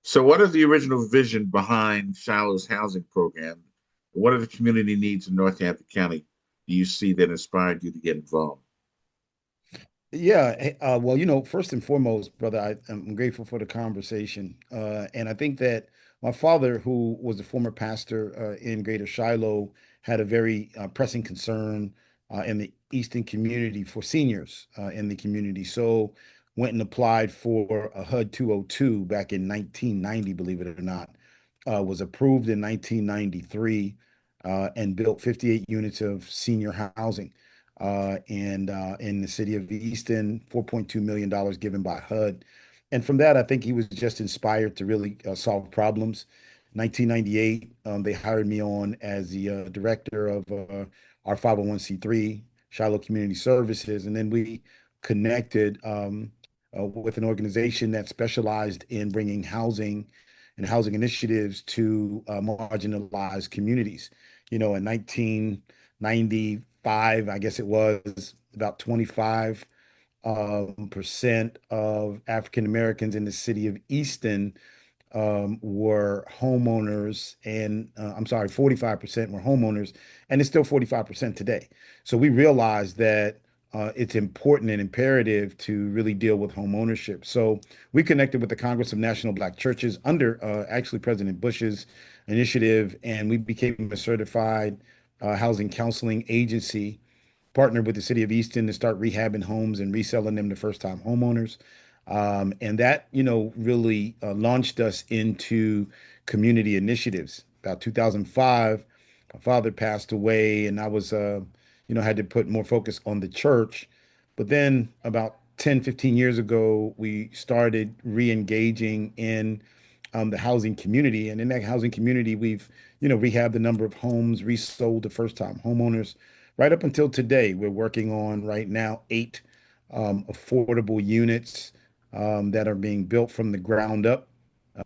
So, what is the original vision behind Shiloh's housing program? What are the community needs in Northampton County do you see that inspired you to get involved? Yeah, well, first and foremost, brother, I'm grateful for the conversation. And I think that my father, who was a former pastor in Greater Shiloh, had a very pressing concern in the Eastern community for seniors in the community. So went and applied for a HUD 202 back in 1990, believe it or not. Was approved in 1993 and built 58 units of senior housing and in the city of Easton, $4.2 million given by HUD. And from that, I think he was just inspired to really solve problems. 1998, they hired me on as the director of our 501c3, Shiloh Community Services. And then we connected with an organization that specialized in bringing housing and housing initiatives to marginalized communities. In 1995, I guess it was about 25 percent of African Americans in the city of Easton were homeowners, and I'm sorry, 45% were homeowners, and it's still 45% today. So we realized that it's important and imperative to really deal with home ownership. So we connected with the Congress of National Black Churches under actually President Bush's initiative, and we became a certified housing counseling agency, partnered with the city of Easton to start rehabbing homes and reselling them to first-time homeowners. And that, really launched us into community initiatives. About 2005, my father passed away, and I was, had to put more focus on the church. But then about 10, 15 years ago, we started re-engaging in the housing community. And in that housing community, we've, rehabbed a number of homes, resold to first-time homeowners. Right up until today, we're working on right now eight affordable units that are being built from the ground up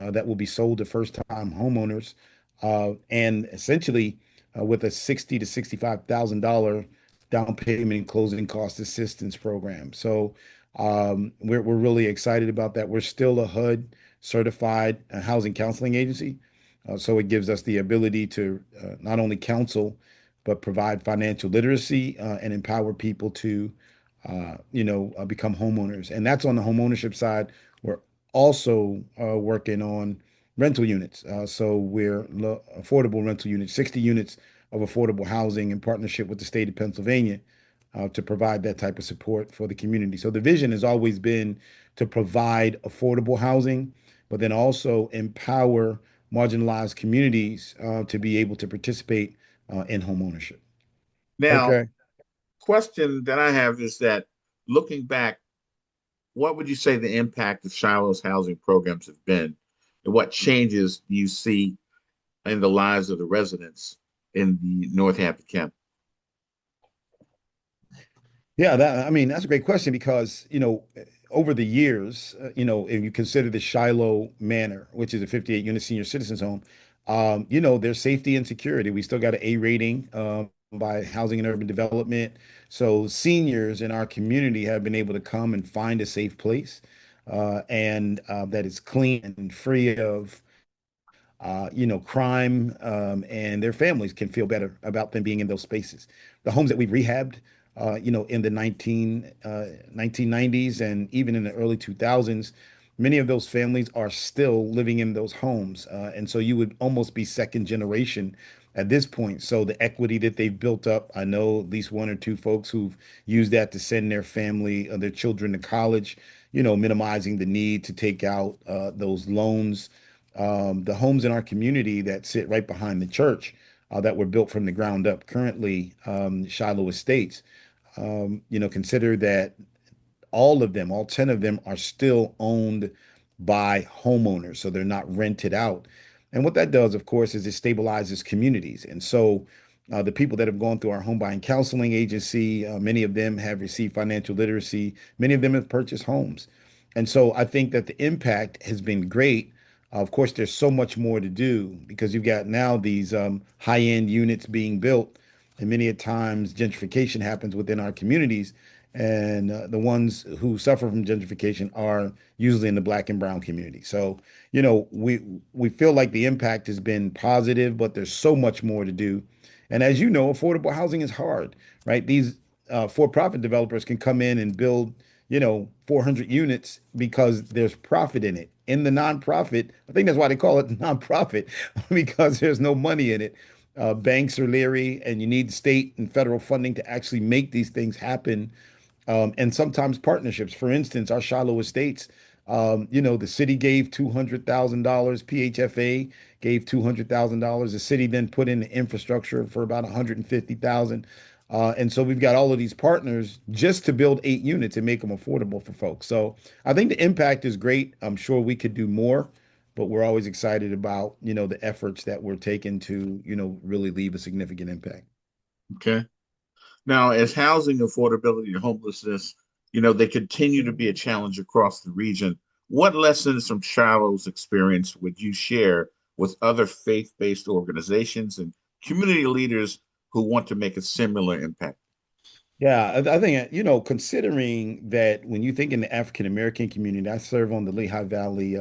that will be sold to first-time homeowners, and essentially with a 60 to $65,000 down payment and closing cost assistance program. So we're really excited about that. We're still a HUD certified housing counseling agency, so it gives us the ability to not only counsel but provide financial literacy and empower people to become homeowners. And that's on the homeownership side. We're also working on rental units. So we're affordable rental units, 60 units of affordable housing in partnership with the state of Pennsylvania to provide that type of support for the community. So the vision has always been to provide affordable housing, but then also empower marginalized communities to be able to participate in homeownership. Now, Okay. question that I have is that looking back, what would you say the impact of Shiloh's housing programs have been, and what changes do you see in the lives of the residents in the Northampton County? Yeah, I mean, that's a great question because, over the years, if you consider the Shiloh Manor, which is a 58 unit senior citizens home, there's safety and security. We still got an A rating by Housing and Urban Development. So seniors in our community have been able to come and find a safe place and that is clean and free of crime, and their families can feel better about them being in those spaces. The homes that we've rehabbed, in the 1990s and even in the early 2000s, many of those families are still living in those homes. And so you would almost be second generation at this point. So the equity that they've built up, I know at least one or two folks who've used that to send their family, their children to college, minimizing the need to take out those loans. The homes in our community that sit right behind the church that were built from the ground up currently, Shiloh Estates, consider that all of them, all 10 of them are still owned by homeowners. So they're not rented out. And what that does, of course, is it stabilizes communities. And so the people that have gone through our home buying counseling agency, many of them have received financial literacy. Many of them have purchased homes. And so I think that the impact has been great. Of course, there's so much more to do because you've got now these high-end units being built, and many a times gentrification happens within our communities. And the ones who suffer from gentrification are usually in the Black and brown community. So, we feel like the impact has been positive, but there's so much more to do. And as you know, affordable housing is hard, right? These for-profit developers can come in and build, 400 units because there's profit in it. In the nonprofit, I think that's why they call it nonprofit, because there's no money in it. Banks are leery, and you need state and federal funding to actually make these things happen, and sometimes partnerships. For instance, our Shiloh Estates, the city gave $200,000. PHFA gave $200,000. The city then put in the infrastructure for about 150,000. And so we've got all of these partners just to build 8 units and make them affordable for folks. So I think the impact is great. I'm sure we could do more, but we're always excited about, the efforts that we're taking to, really leave a significant impact. Okay. Now, as housing affordability and homelessness, they continue to be a challenge across the region. What lessons from Shiloh's experience would you share with other faith-based organizations and community leaders who want to make a similar impact? Yeah, I think, considering that when you think in the African American community, I serve on the Lehigh Valley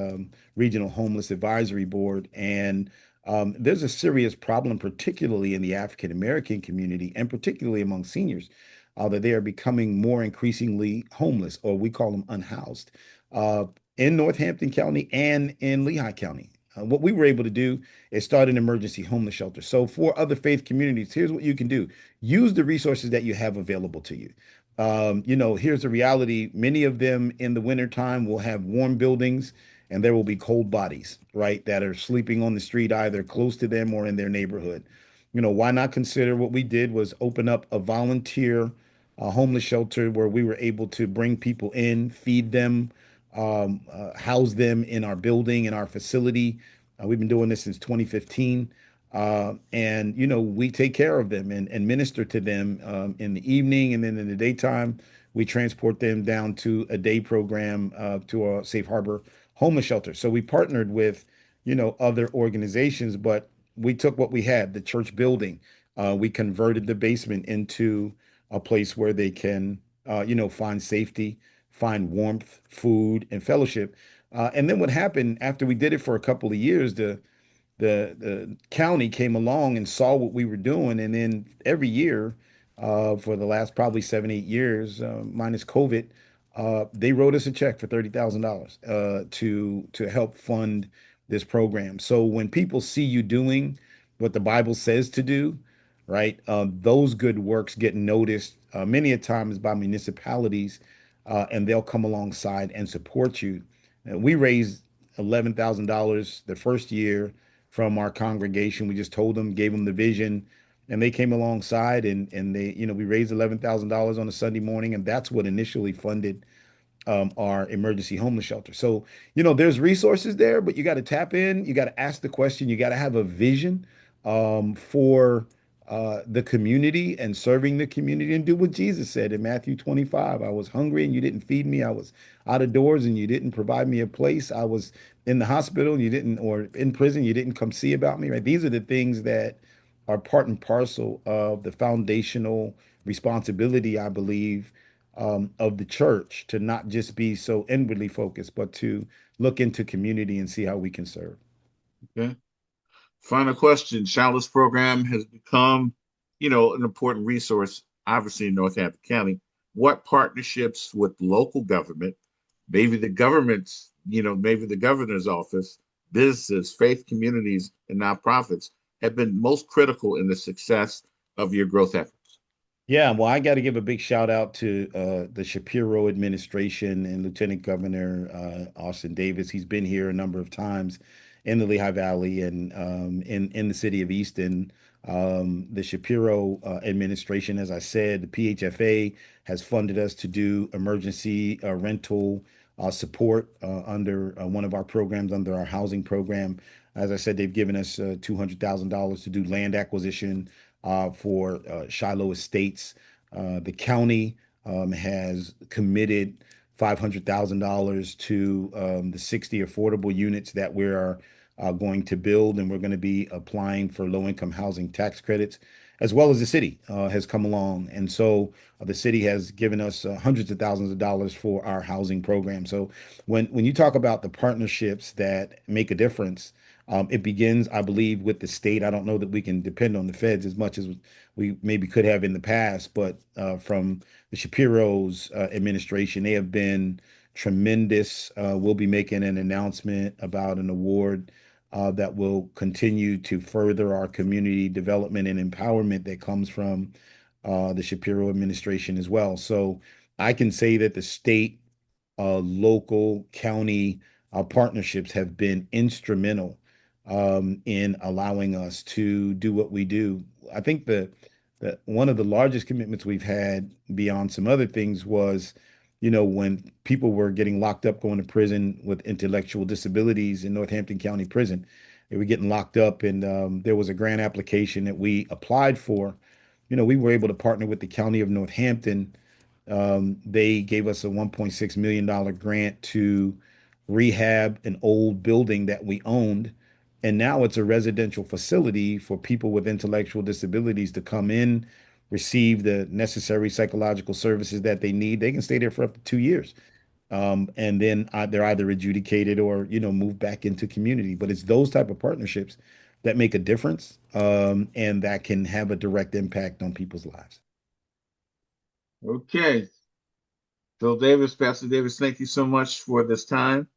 Regional Homeless Advisory Board, and there's a serious problem, particularly in the African American community, and particularly among seniors, that they are becoming more increasingly homeless, or we call them unhoused, uh, in Northampton County and in Lehigh County. What we were able to do is start an emergency homeless shelter. So, for other faith communities, here's what you can do: use the resources that you have available to you. Here's the reality. Many of them in the wintertime will have warm buildings, and there will be cold bodies, right, that are sleeping on the street, either close to them or in their neighborhood. Why not consider what we did was open up a volunteer homeless shelter where we were able to bring people in, feed them, house them in our building, in our facility. We've been doing this since 2015. And we take care of them and minister to them in the evening, and then in the daytime we transport them down to a day program, to a safe harbor homeless shelter. So we partnered with other organizations, but we took what we had, the church building. We converted the basement into a place where they can find safety, find warmth, food, and fellowship. And then what happened after we did it for a couple of years, the county came along and saw what we were doing, and then every year, for the last probably 7, 8 years, minus COVID, they wrote us a check for $30,000 to help fund this program. So when people see you doing what the Bible says to do, right, those good works get noticed many a times by municipalities, and they'll come alongside and support you. And we raised $11,000 the first year from our congregation. We just told them, gave them the vision, and they came alongside, and they, we raised $11,000 on a Sunday morning, and that's what initially funded our emergency homeless shelter. So, there's resources there, but you got to tap in, you got to ask the question, you got to have a vision for the community and serving the community, and do what Jesus said in Matthew 25. I was hungry and you didn't feed me. I was out of doors and you didn't provide me a place. I was in the hospital and you didn't, or in prison, you didn't come see about me, right? These are the things that are part and parcel of the foundational responsibility, I believe, of the church, to not just be so inwardly focused, but to look into community and see how we can serve. Okay. Final question. Shiloh's program has become, an important resource, obviously in Northampton County. What partnerships with local government, maybe the governor's office, businesses, faith communities, and nonprofits have been most critical in the success of your growth efforts? Yeah, well, I got to give a big shout out to the Shapiro administration and Lieutenant Governor Austin Davis. He's been here a number of times in the Lehigh Valley and in the city of Easton. The Shapiro administration, as I said, the PHFA has funded us to do emergency rental support under one of our programs, under our housing program. As I said, they've given us $200,000 to do land acquisition for Shiloh Estates. The county has committed $500,000 to the 60 affordable units that we are going to build, and we're going to be applying for low-income housing tax credits, as well as the city has come along. And so the city has given us hundreds of thousands of dollars for our housing program. So when you talk about the partnerships that make a difference, it begins, I believe, with the state. I don't know that we can depend on the feds as much as we maybe could have in the past, but from the Shapiro's administration, they have been tremendous. We'll be making an announcement about an award that will continue to further our community development and empowerment that comes from the Shapiro administration as well. So I can say that the state, local, county partnerships have been instrumental in allowing us to do what we do. I think the one of the largest commitments we've had beyond some other things was, when people were getting locked up, going to prison with intellectual disabilities in Northampton County Prison, they were getting locked up, and there was a grant application that we applied for. We were able to partner with the county of Northampton. They gave us a $1.6 million grant to rehab an old building that we owned. And now it's a residential facility for people with intellectual disabilities to come in, receive the necessary psychological services that they need. They can stay there for up to 2 years. And then they're either adjudicated or, move back into community. But it's those type of partnerships that make a difference, and that can have a direct impact on people's lives. Okay. So Davis, Pastor Davis, thank you so much for this time.